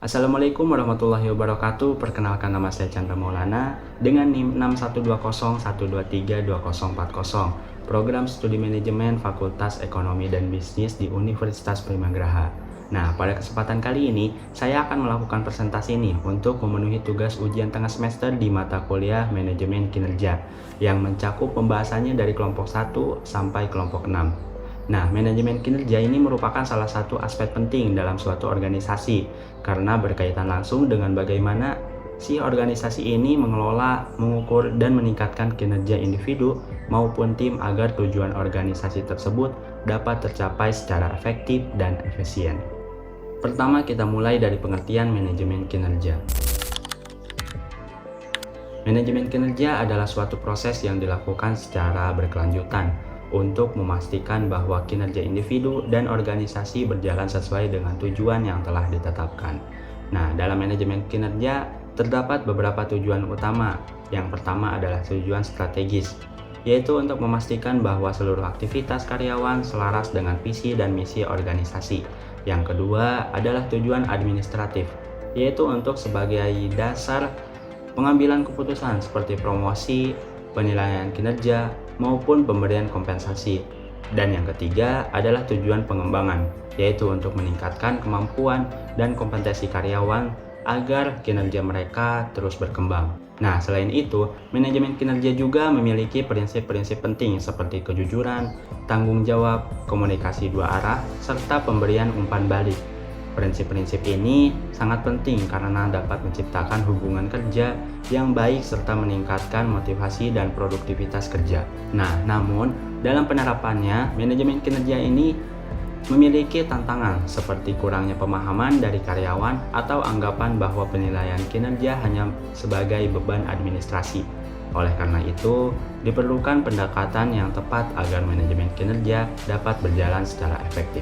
Assalamualaikum warahmatullahi wabarakatuh. Perkenalkan, nama saya Chandra Maulana dengan NIM 612012322040, Program Studi Manajemen Fakultas Ekonomi dan Bisnis di Universitas Primagraha. Nah, pada kesempatan kali ini saya akan melakukan presentasi nih untuk memenuhi tugas ujian tengah semester di mata kuliah Manajemen Kinerja yang mencakup pembahasannya dari kelompok 1 sampai kelompok 6. Nah, manajemen kinerja ini merupakan salah satu aspek penting dalam suatu organisasi karena berkaitan langsung dengan bagaimana si organisasi ini mengelola, mengukur, dan meningkatkan kinerja individu maupun tim agar tujuan organisasi tersebut dapat tercapai secara efektif dan efisien. Pertama, kita mulai dari pengertian manajemen kinerja. Manajemen kinerja adalah suatu proses yang dilakukan secara berkelanjutan untuk memastikan bahwa kinerja individu dan organisasi berjalan sesuai dengan tujuan yang telah ditetapkan. Nah, dalam manajemen kinerja terdapat beberapa tujuan utama. Yang pertama adalah tujuan strategis, yaitu untuk memastikan bahwa seluruh aktivitas karyawan selaras dengan visi dan misi organisasi. Yang kedua adalah tujuan administratif, yaitu untuk sebagai dasar pengambilan keputusan seperti promosi, penilaian kinerja, maupun pemberian kompensasi. Dan yang ketiga adalah tujuan pengembangan, yaitu untuk meningkatkan kemampuan dan kompetensi karyawan agar kinerja mereka terus berkembang. Nah, selain itu, manajemen kinerja juga memiliki prinsip-prinsip penting seperti kejujuran, tanggung jawab, komunikasi dua arah, serta pemberian umpan balik. Prinsip-prinsip ini sangat penting karena dapat menciptakan hubungan kerja yang baik serta meningkatkan motivasi dan produktivitas kerja. Nah, namun dalam penerapannya, manajemen kinerja ini memiliki tantangan seperti kurangnya pemahaman dari karyawan atau anggapan bahwa penilaian kinerja hanya sebagai beban administrasi. Oleh karena itu, diperlukan pendekatan yang tepat agar manajemen kinerja dapat berjalan secara efektif.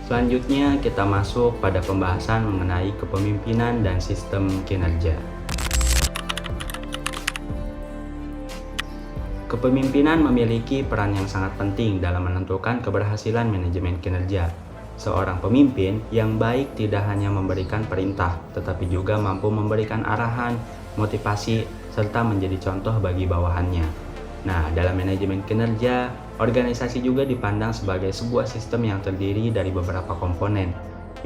Selanjutnya, kita masuk pada pembahasan mengenai kepemimpinan dan sistem kinerja. Kepemimpinan memiliki peran yang sangat penting dalam menentukan keberhasilan manajemen kinerja. Seorang pemimpin yang baik tidak hanya memberikan perintah, tetapi juga mampu memberikan arahan, motivasi, serta menjadi contoh bagi bawahannya. Nah, dalam manajemen kinerja, organisasi juga dipandang sebagai sebuah sistem yang terdiri dari beberapa komponen,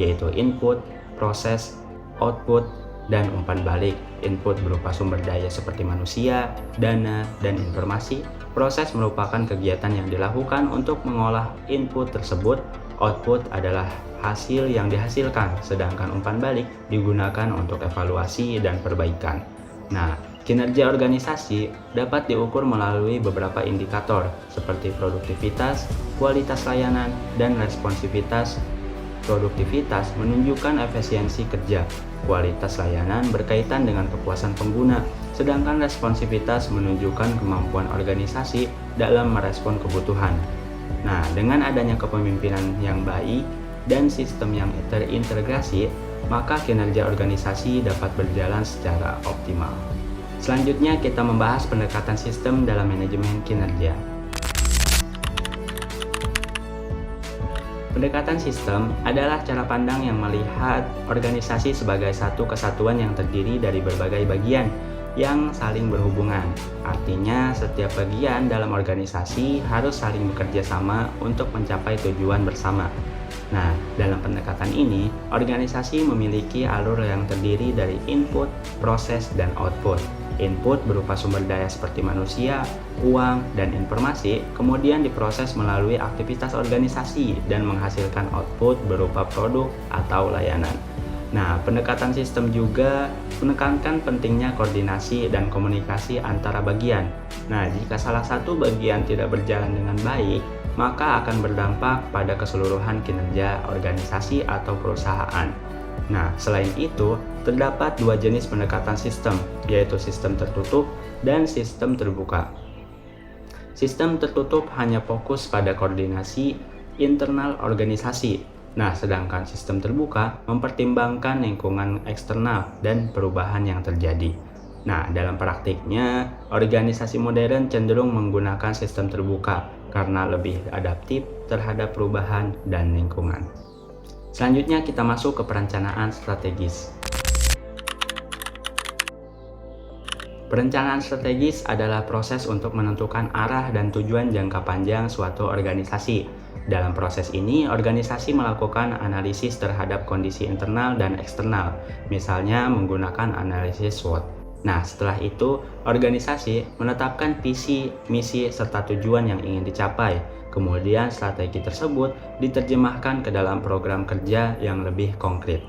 yaitu input, proses, output, dan umpan balik. Input berupa sumber daya seperti manusia, dana, dan informasi. Proses merupakan kegiatan yang dilakukan untuk mengolah input tersebut. Output adalah hasil yang dihasilkan, sedangkan umpan balik digunakan untuk evaluasi dan perbaikan. Nah, kinerja organisasi dapat diukur melalui beberapa indikator seperti produktivitas, kualitas layanan, dan responsivitas. Produktivitas menunjukkan efisiensi kerja, kualitas layanan berkaitan dengan kepuasan pengguna, sedangkan responsivitas menunjukkan kemampuan organisasi dalam merespon kebutuhan. Nah, dengan adanya kepemimpinan yang baik dan sistem yang terintegrasi, maka kinerja organisasi dapat berjalan secara optimal. Selanjutnya, kita membahas pendekatan sistem dalam manajemen kinerja. Pendekatan sistem adalah cara pandang yang melihat organisasi sebagai satu kesatuan yang terdiri dari berbagai bagian yang saling berhubungan. Artinya, setiap bagian dalam organisasi harus saling bekerja sama untuk mencapai tujuan bersama. Nah, dalam pendekatan ini, organisasi memiliki alur yang terdiri dari input, proses, dan output. Input berupa sumber daya seperti manusia, uang, dan informasi, kemudian diproses melalui aktivitas organisasi dan menghasilkan output berupa produk atau layanan. Nah, pendekatan sistem juga menekankan pentingnya koordinasi dan komunikasi antara bagian. Nah, jika salah satu bagian tidak berjalan dengan baik, maka akan berdampak pada keseluruhan kinerja organisasi atau perusahaan. Nah, selain itu, terdapat dua jenis pendekatan sistem, yaitu sistem tertutup dan sistem terbuka. Sistem tertutup hanya fokus pada koordinasi internal organisasi. Nah, sedangkan sistem terbuka mempertimbangkan lingkungan eksternal dan perubahan yang terjadi. Nah, dalam praktiknya, organisasi modern cenderung menggunakan sistem terbuka karena lebih adaptif terhadap perubahan dan lingkungan. Selanjutnya, kita masuk ke perencanaan strategis. Perencanaan strategis adalah proses untuk menentukan arah dan tujuan jangka panjang suatu organisasi. Dalam proses ini, organisasi melakukan analisis terhadap kondisi internal dan eksternal, misalnya menggunakan analisis SWOT. Nah, setelah itu, organisasi menetapkan visi, misi, serta tujuan yang ingin dicapai. Kemudian, strategi tersebut diterjemahkan ke dalam program kerja yang lebih konkret.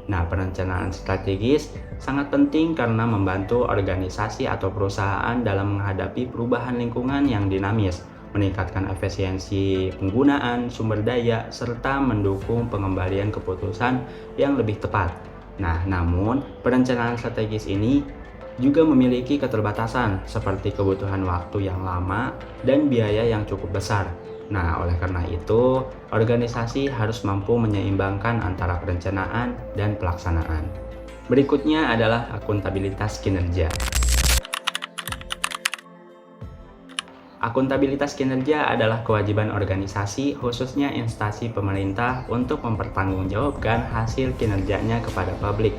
Nah, perencanaan strategis sangat penting karena membantu organisasi atau perusahaan dalam menghadapi perubahan lingkungan yang dinamis, meningkatkan efisiensi penggunaan sumber daya, serta mendukung pengembalian keputusan yang lebih tepat. Nah, namun perencanaan strategis ini juga memiliki keterbatasan seperti kebutuhan waktu yang lama dan biaya yang cukup besar. Nah, oleh karena itu, organisasi harus mampu menyeimbangkan antara perencanaan dan pelaksanaan. Berikutnya adalah akuntabilitas kinerja. Akuntabilitas kinerja adalah kewajiban organisasi, khususnya instansi pemerintah, untuk mempertanggungjawabkan hasil kinerjanya kepada publik.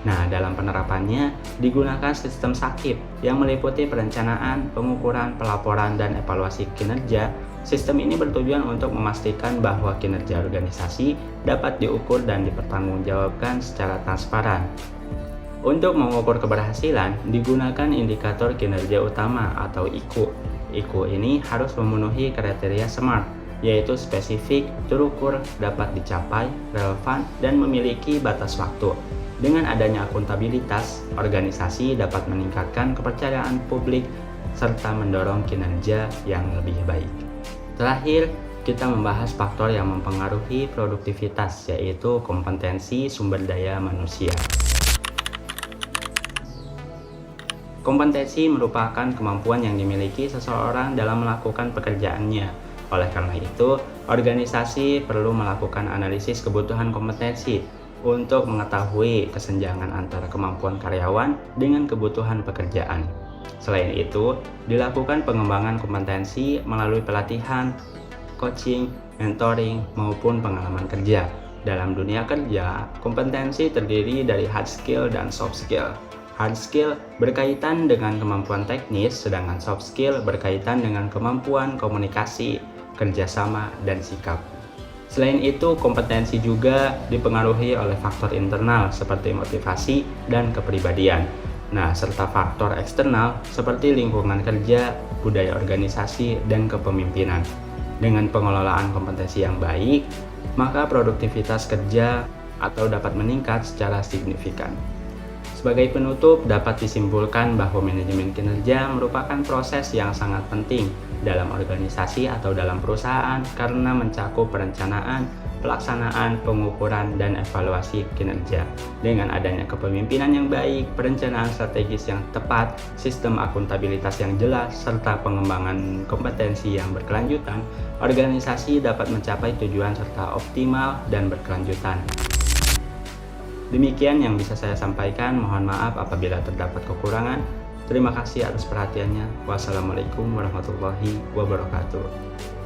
Nah, dalam penerapannya digunakan sistem SAKIP yang meliputi perencanaan, pengukuran, pelaporan, dan evaluasi kinerja. Sistem ini bertujuan untuk memastikan bahwa kinerja organisasi dapat diukur dan dipertanggungjawabkan secara transparan. Untuk mengukur keberhasilan, digunakan indikator kinerja utama atau IKU. IKU ini harus memenuhi kriteria SMART, yaitu spesifik, terukur, dapat dicapai, relevan, dan memiliki batas waktu. Dengan adanya akuntabilitas, organisasi dapat meningkatkan kepercayaan publik serta mendorong kinerja yang lebih baik. Terakhir, kita membahas faktor yang mempengaruhi produktivitas, yaitu kompetensi sumber daya manusia. Kompetensi merupakan kemampuan yang dimiliki seseorang dalam melakukan pekerjaannya. Oleh karena itu, organisasi perlu melakukan analisis kebutuhan kompetensi untuk mengetahui kesenjangan antara kemampuan karyawan dengan kebutuhan pekerjaan. Selain itu, dilakukan pengembangan kompetensi melalui pelatihan, coaching, mentoring, maupun pengalaman kerja. Dalam dunia kerja, kompetensi terdiri dari hard skill dan soft skill. Hard skill berkaitan dengan kemampuan teknis, sedangkan soft skill berkaitan dengan kemampuan komunikasi, kerjasama, dan sikap. Selain itu, kompetensi juga dipengaruhi oleh faktor internal seperti motivasi dan kepribadian. Nah, serta faktor eksternal seperti lingkungan kerja, budaya organisasi, dan kepemimpinan. Dengan pengelolaan kompetensi yang baik, maka produktivitas kerja atau dapat meningkat secara signifikan. Sebagai penutup, dapat disimpulkan bahwa manajemen kinerja merupakan proses yang sangat penting dalam organisasi atau dalam perusahaan karena mencakup perencanaan, pelaksanaan, pengukuran, dan evaluasi kinerja. Dengan adanya kepemimpinan yang baik, perencanaan strategis yang tepat, sistem akuntabilitas yang jelas, serta pengembangan kompetensi yang berkelanjutan, organisasi dapat mencapai tujuan serta optimal dan berkelanjutan. Demikian yang bisa saya sampaikan, mohon maaf apabila terdapat kekurangan. Terima kasih atas perhatiannya. Wassalamualaikum warahmatullahi wabarakatuh.